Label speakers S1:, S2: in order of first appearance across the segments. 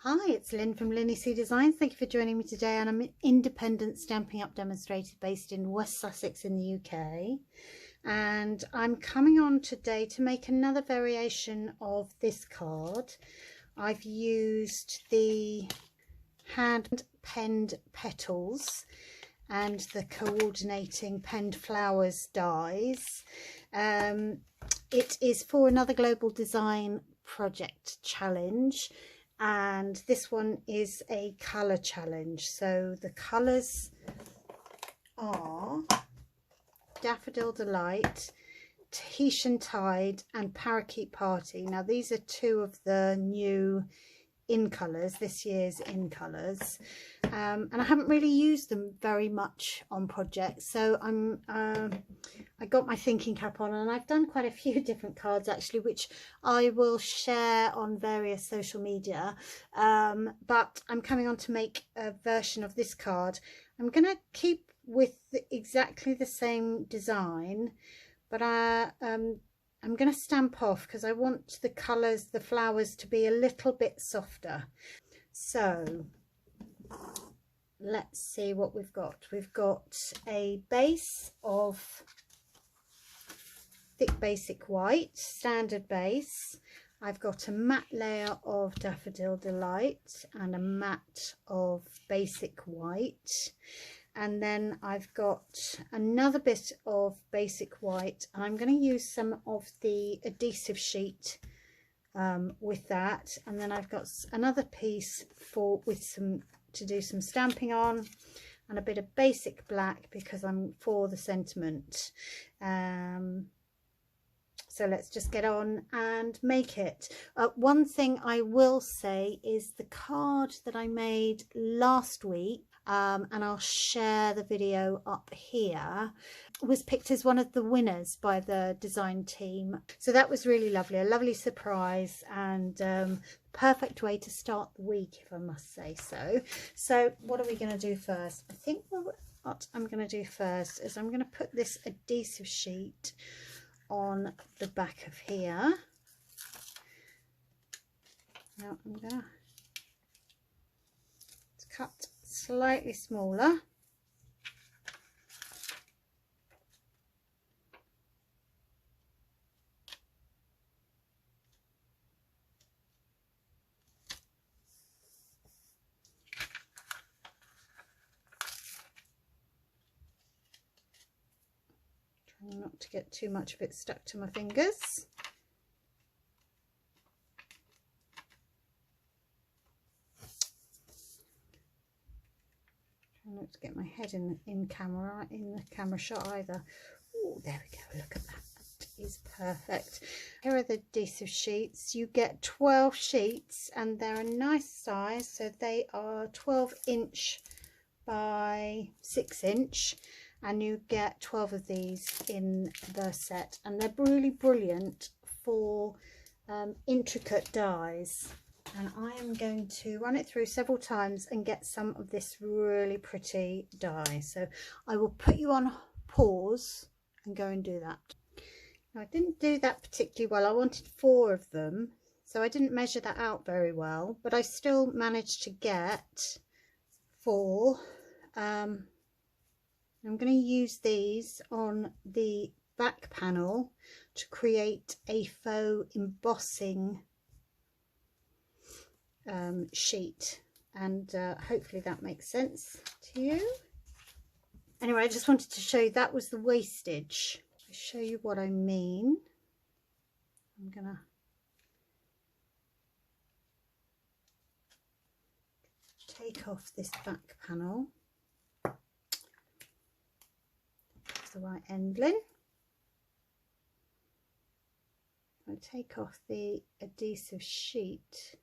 S1: Hi, it's Lynn from LynnieCDesigns. Thank you for joining me today. And I'm an independent Stampin' Up demonstrator based in West Sussex in the UK. And I'm coming on today to make another variation of this card. I've used the Hand-Penned Petals and the coordinating penned flowers dies. It is for another global design project challenge. And this one is a colour challenge. So the colours are Daffodil Delight, Tahitian Tide and Parakeet Party. Now these are two of the new in colours, this year's in colours, and I haven't really used them very much on projects, so I got my thinking cap on and I've done quite a few different cards actually, which I will share on various social media, but I'm coming on to make a version of this card. I'm gonna keep with exactly the same design, but I'm going to stamp off because I want the colours, the flowers, to be a little bit softer. So let's see what we've got. We've got a base of thick basic white, standard base. I've got a matte layer of Daffodil Delight and a matte of basic white. And then I've got another bit of basic white, and I'm going to use some of the adhesive sheet with that. And then I've got another piece to do some stamping on, and a bit of basic black because I'm for the sentiment. So let's just get on and make it. One thing I will say is the card that I made last week, and I'll share the video up here, was picked as one of the winners by the design team. So that was really lovely, a lovely surprise, and perfect way to start the week, if I must say so. So what are we going to do first? I think what I'm going to do first is I'm going to put this adhesive sheet on the back of here. Now I'm going to cut slightly smaller. Trying not to get too much of it stuck to my fingers. Not to get my head in the camera shot either. Oh, there we go, look at that. That is perfect. Here are the adhesive sheets. You get 12 sheets and they're a nice size, so they are 12" by 6", and you get 12 of these in the set, and they're really brilliant for intricate dies. And I am going to run it through several times and get some of this really pretty dye. So I will put you on pause and go and do that. Now, I didn't do that particularly well. I wanted 4 of them, so I didn't measure that out very well, but I still managed to get 4. I'm going to use these on the back panel to create a faux embossing sheet, and hopefully that makes sense to you. Anyway, I just wanted to show you that was the wastage. I'll show you what I mean. I'm gonna take off this back panel. That's the right end, Lynn. I take off the adhesive sheet.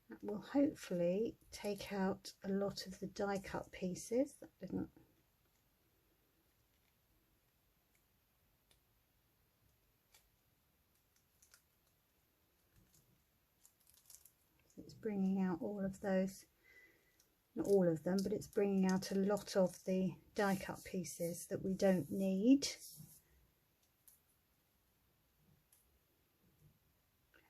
S1: That will hopefully take out a lot of the die cut pieces. That didn't. It's bringing out all of those, not all of them, but it's bringing out a lot of the die cut pieces that we don't need.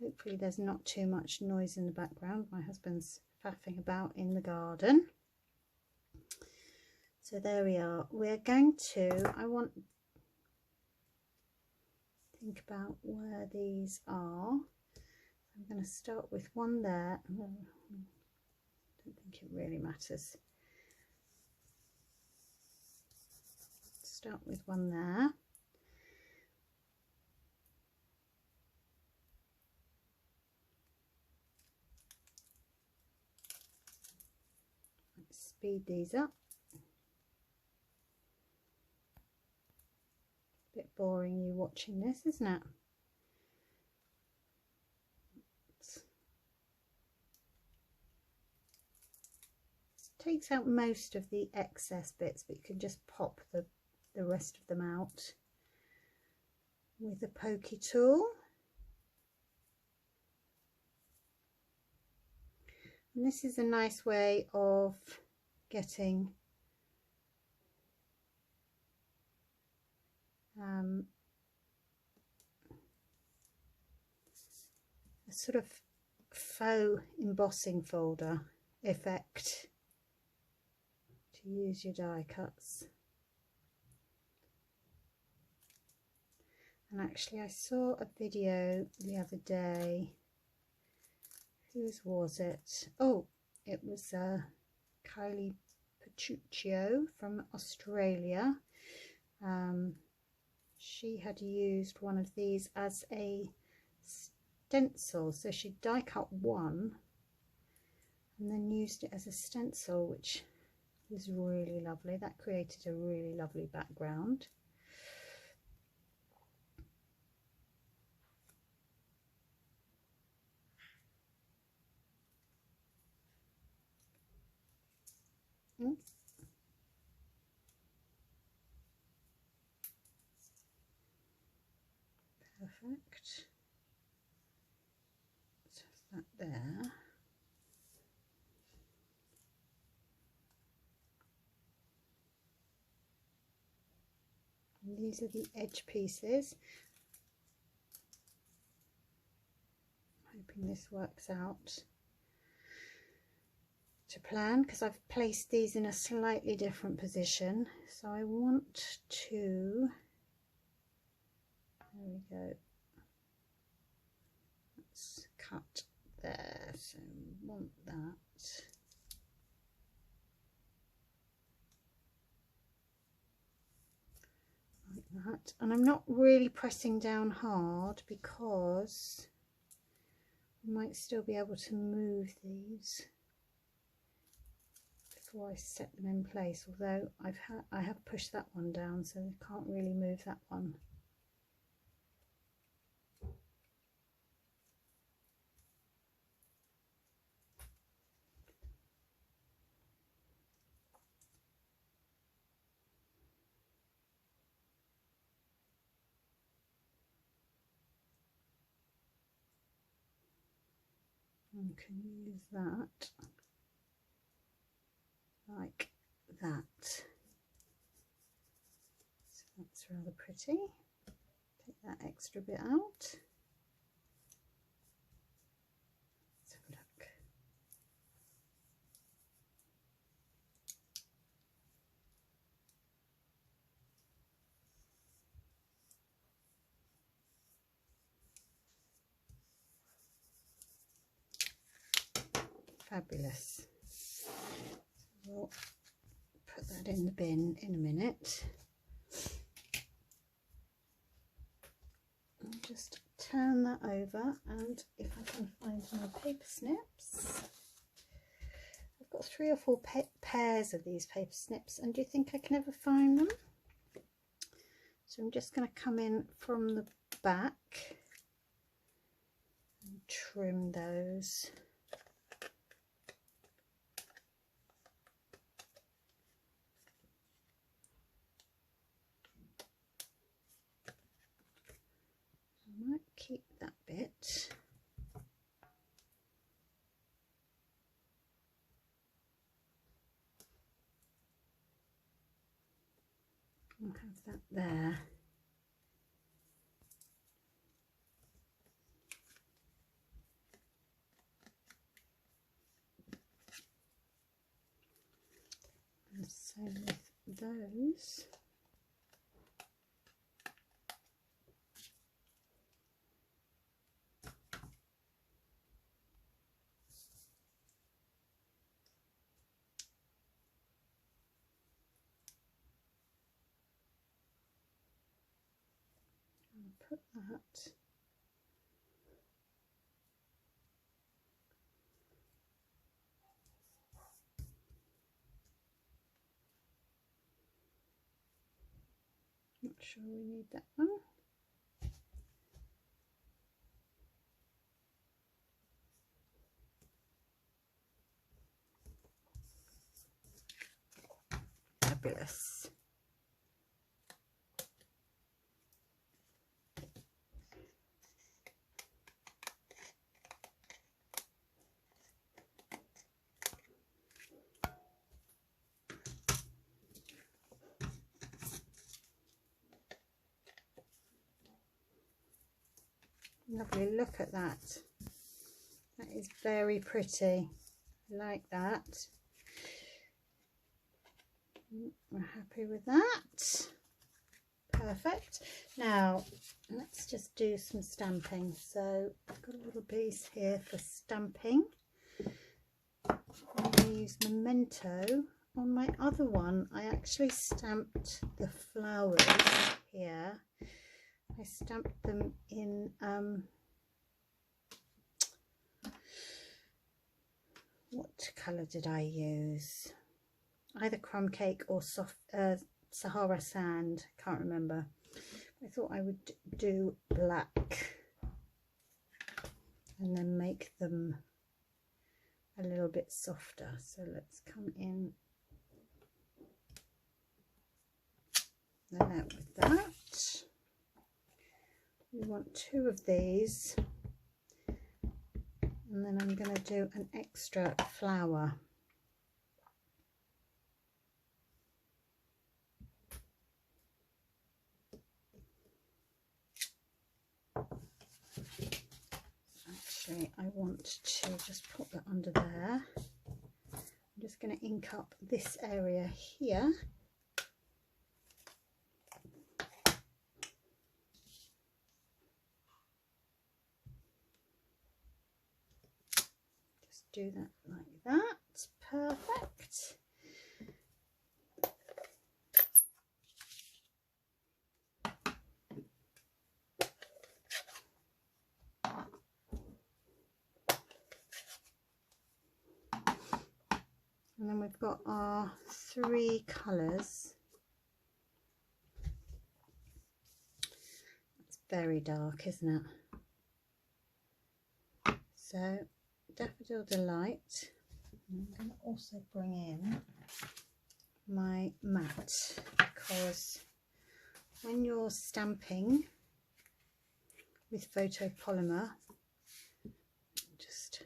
S1: Hopefully there's not too much noise in the background. My husband's faffing about in the garden. So there we are. We're going to, I want to think about where these are. I'm going to start with one there. I don't think it really matters. Start with one there. Let's speed these up. A bit boring you watching this, isn't it? Takes out most of the excess bits, but you can just pop the rest of them out with a pokey tool. And this is a nice way of getting a sort of faux embossing folder effect to use your die cuts. And actually I saw a video the other day. Whose was it? Oh, it was Kylie Pachuccio from Australia. She had used one of these as a stencil, so she die cut one and then used it as a stencil, which was really lovely. That created a really lovely background. Perfect. So that there. And these are the edge pieces. I'm hoping this works out to plan, because I've placed these in a slightly different position. So I want to, there we go, let's cut there, so we want that. Like that. And I'm not really pressing down hard because I might still be able to move these before I set them in place, although I have pushed that one down, so I can't really move that one. And can use that like that. So that's rather pretty. Take that extra bit out. Let's have a look. Fabulous. We'll put that in the bin in a minute. I'll just turn that over, and if I can find my paper snips. I've got 3 or 4 pairs of these paper snips, and do you think I can ever find them? So I'm just going to come in from the back and trim those. I might keep that bit. I'll have that there. Same with those. I'll put that. Not sure we need that one. Fabulous. Lovely, look at that. That is very pretty. I like that. We're happy with that. Perfect. Now let's just do some stamping. So I've got a little piece here for stamping. I'm going to use Memento. On my other one I actually stamped the flowers here. I stamped them in what colour did I use? Either crumb cake or soft Sahara sand, can't remember. I thought I would do black and then make them a little bit softer. So let's come in like that with that. We want 2 of these, and then I'm going to do an extra flower. Actually, I want to just put that under there. I'm just going to ink up this area here. Do that like that. Perfect. And then we've got our 3 colours. It's very dark, isn't it? So Daffodil Delight. I'm going to also bring in my mat, because when you're stamping with photopolymer, just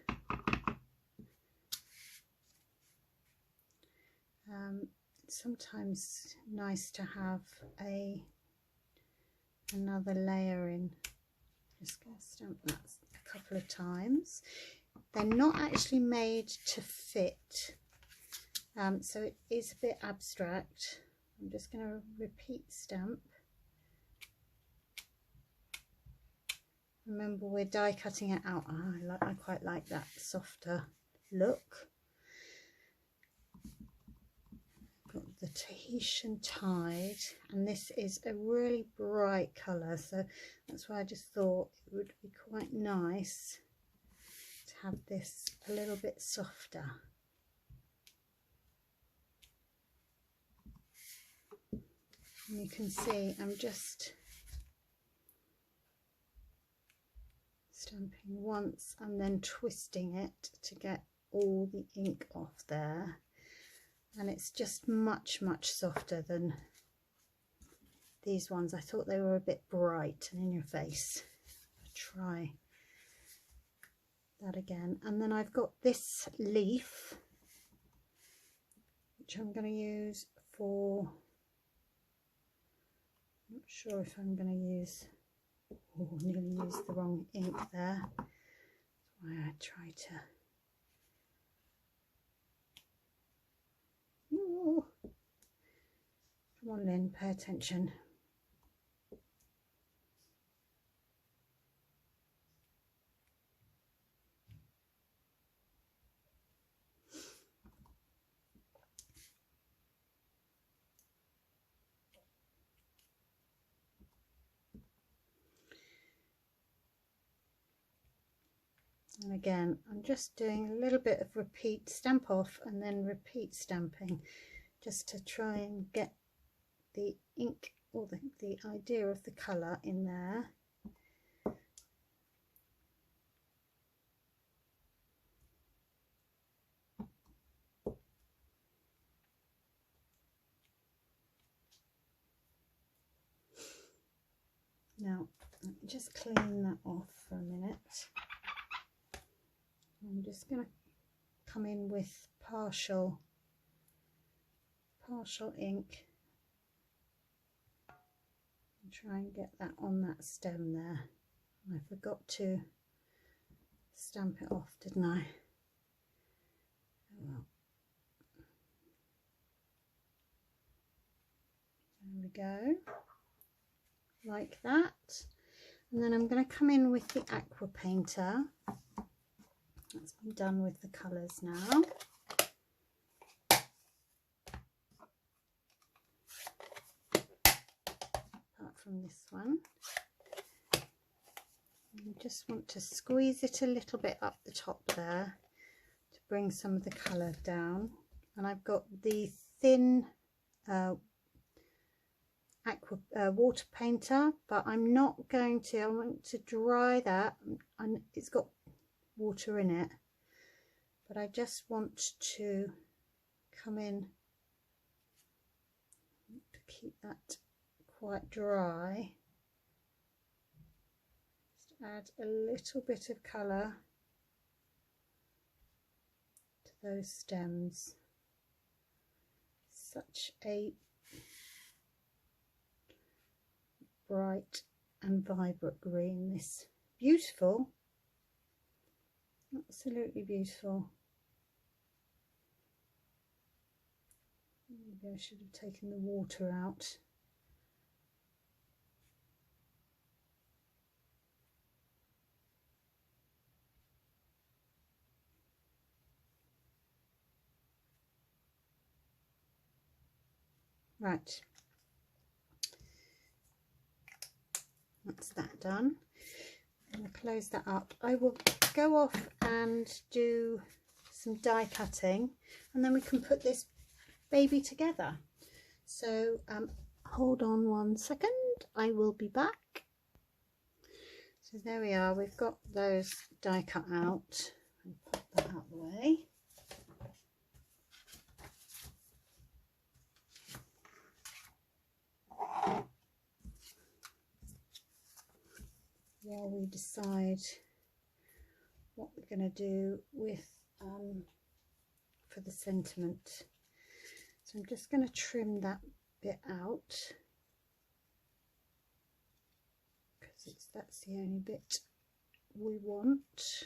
S1: it's sometimes nice to have another layer in. Just going to stamp that a couple of times. They're not actually made to fit, so it is a bit abstract. I'm just going to repeat stamp. Remember, we're die cutting it out. I quite like that softer look. Got the Tahitian Tide, and this is a really bright colour, so that's why I just thought it would be quite nice to have this a little bit softer. And you can see I'm just stamping once and then twisting it to get all the ink off there, and it's just much softer than these ones. I thought they were a bit bright and in your face. I'll try that again. And then I've got this leaf, which I'm going to use for, I'm not sure if I'm going to use, oh, nearly used the wrong ink there. That's why I try to, oh, Come on, Lynn, pay attention. And again, I'm just doing a little bit of repeat stamp off and then repeat stamping, just to try and get the ink or the idea of the colour in there. Now, let me just clean that off for a minute. I'm just going to come in with partial ink and try and get that on that stem there. I forgot to stamp it off, didn't I? Well, there we go, like that. And then I'm going to come in with the aqua painter. That's been done with the colours now. Apart from this one. You just want to squeeze it a little bit up the top there to bring some of the colour down. And I've got the thin water painter, but I'm not going to, I want to dry that, and it's got water in it, but I just want to come in to keep that quite dry. Just add a little bit of colour to those stems. Such a bright and vibrant green, this beautiful, absolutely beautiful. Maybe I should have taken the water out. Right, that's that done. I'm going to close that up. I will go off and do some die cutting, and then we can put this baby together. So hold on 1 second, I will be back. So there we are, we've got those die cut out. I'll put that out of the way. While we decide what we're going to do with for the sentiment. So I'm just going to trim that bit out because that's the only bit we want.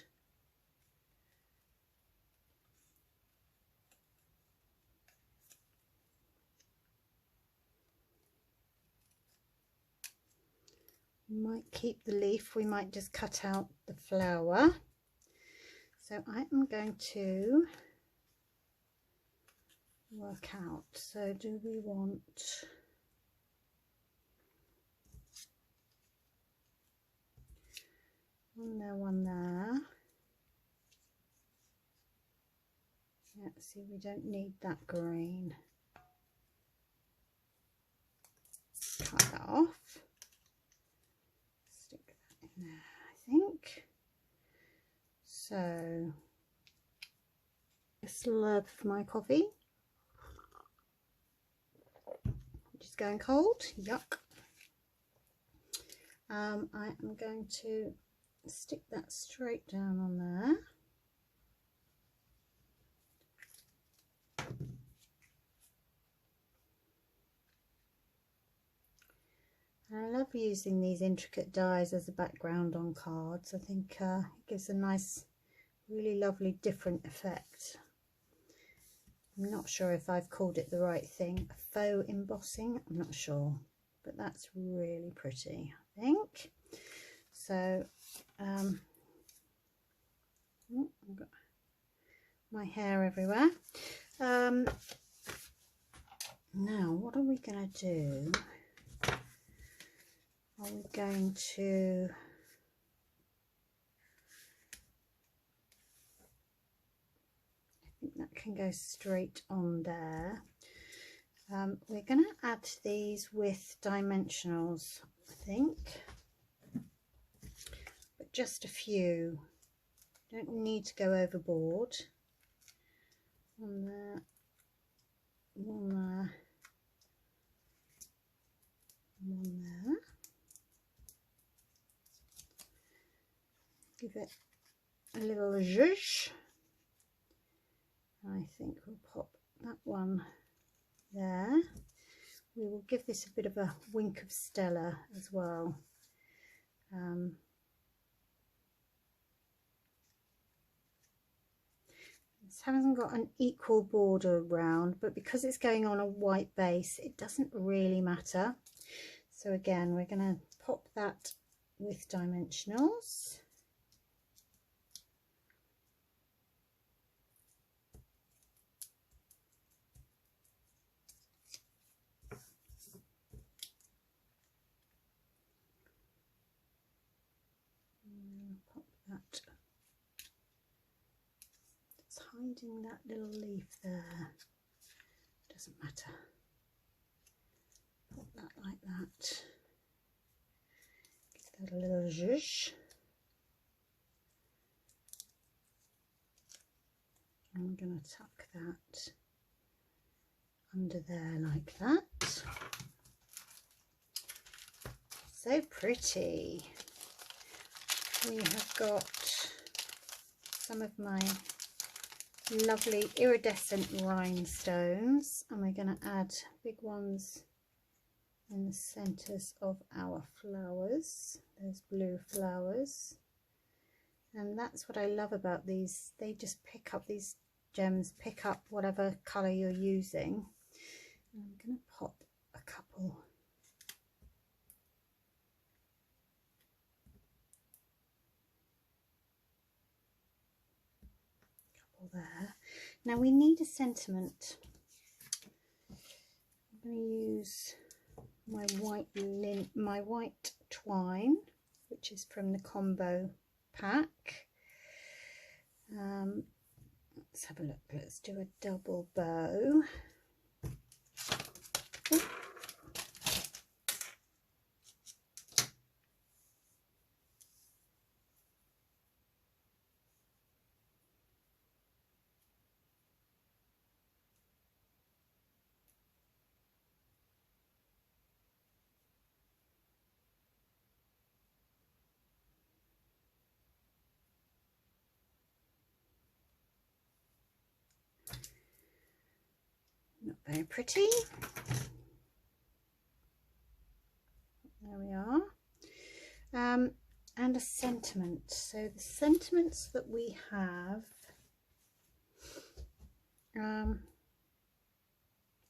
S1: We might keep the leaf, we might just cut out the flower. So I am going to work out, so do we want one there? Yeah, see, we don't need that green. Cut that off. Stick that in there, I think. So, a slurp of my coffee, which is going cold. Yuck. I am going to stick that straight down on there. I love using these intricate dies as a background on cards. I think it gives a nice, really lovely different effect. I'm not sure if I've called it the right thing. Faux embossing, I'm not sure, but that's really pretty, I think. So oh, I've got my hair everywhere. Now what are we going to do? Are we going to that can go straight on there. We're going to add these with dimensionals, I think, but just a few. Don't need to go overboard. One there, one there, one there. Give it a little zhuzh. I think we'll pop that one there. We will give this a bit of a wink of Stella as well. This hasn't got an equal border around, but because it's going on a white base, it doesn't really matter. So again, we're going to pop that with dimensionals. Pop that. It's hiding that little leaf there. Doesn't matter. Pop that like that. Give that a little zhuzh. I'm going to tuck that under there like that. So pretty. We have got some of my lovely iridescent rhinestones, and we're going to add big ones in the centres of our flowers, those blue flowers. And that's what I love about these. They just pick up, these gems pick up whatever colour you're using. And I'm going to pop a couple there. Now we need a sentiment. I'm going to use my white twine, which is from the combo pack. Let's have a look. Let's do a double bow. Ooh. Not very pretty. There we are. And a sentiment. So the sentiments that we have,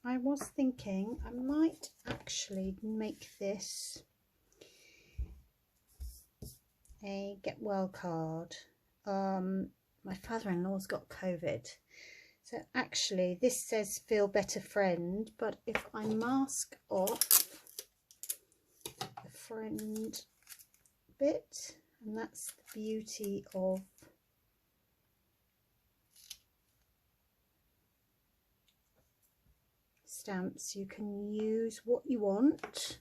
S1: I was thinking I might actually make this a get well card. My father-in-law's got COVID. So actually this says feel better friend, but if I mask off the friend bit, and that's the beauty of stamps, you can use what you want.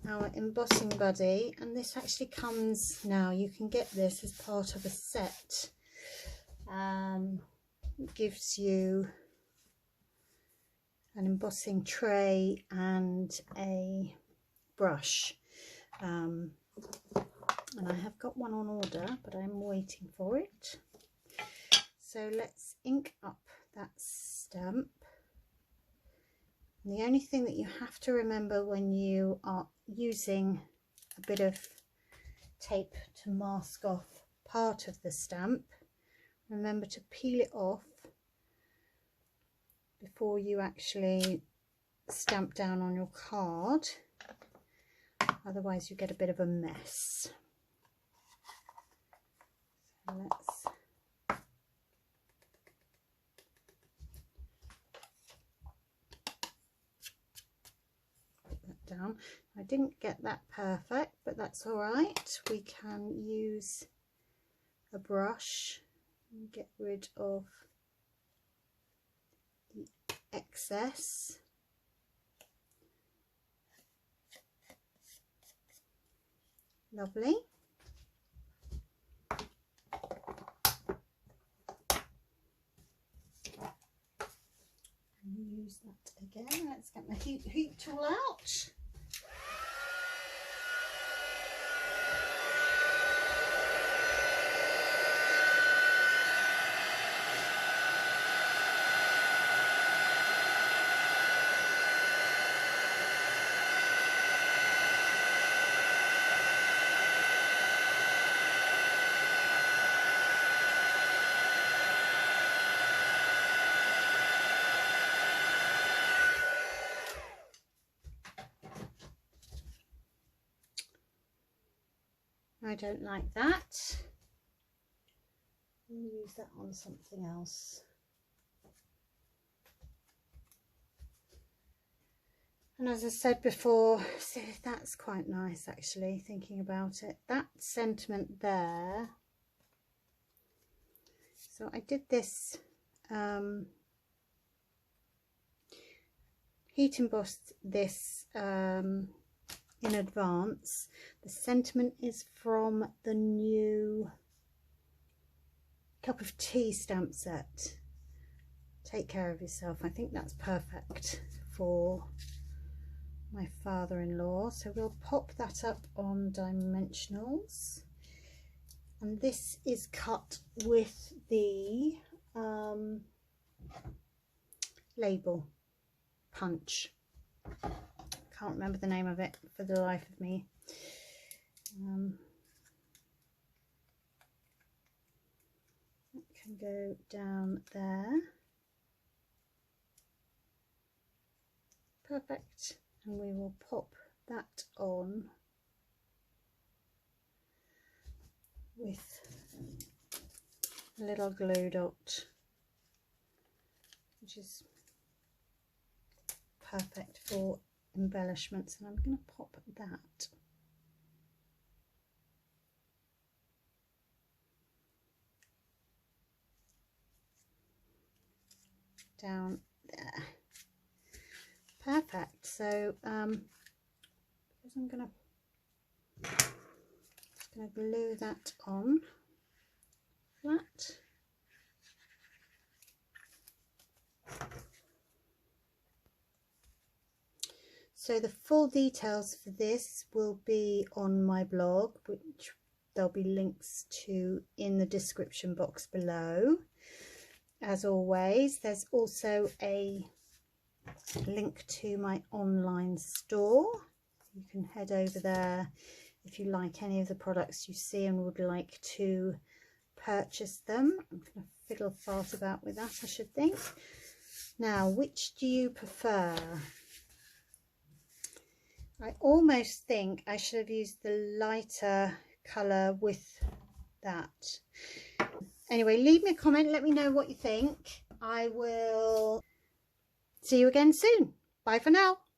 S1: Our embossing buddy, and this actually comes now, you can get this as part of a set. It gives you an embossing tray and a brush, and I have got one on order, but I'm waiting for it. So let's ink up that stamp. And the only thing that you have to remember when you are using a bit of tape to mask off part of the stamp. Remember to peel it off before you actually stamp down on your card, otherwise you get a bit of a mess. So let's put that down. I didn't get that perfect, but that's all right. We can use a brush and get rid of the excess. Lovely. And use that again. Let's get my heat tool out. I don't like that. We'll use that on something else. And as I said before, so that's quite nice actually, thinking about it. That sentiment there. So I did this heat embossed this in advance. The sentiment is from the new Cup of Tea stamp set, Take Care of Yourself. I think that's perfect for my father-in-law, so we'll pop that up on dimensionals. And this is cut with the label punch. Can't remember the name of it for the life of me. It can go down there. Perfect. And we will pop that on with a little glue dot, which is perfect for embellishments. And I'm going to pop that down there. Perfect. So because I'm going to glue that on flat. So the full details for this will be on my blog, which there'll be links to in the description box below. As always, there's also a link to my online store. You can head over there if you like any of the products you see and would like to purchase them. I'm going to fiddle fart about with that, I should think. Now, which do you prefer? I almost think I should have used the lighter colour with that. Anyway, leave me a comment, let me know what you think. I will see you again soon. Bye for now.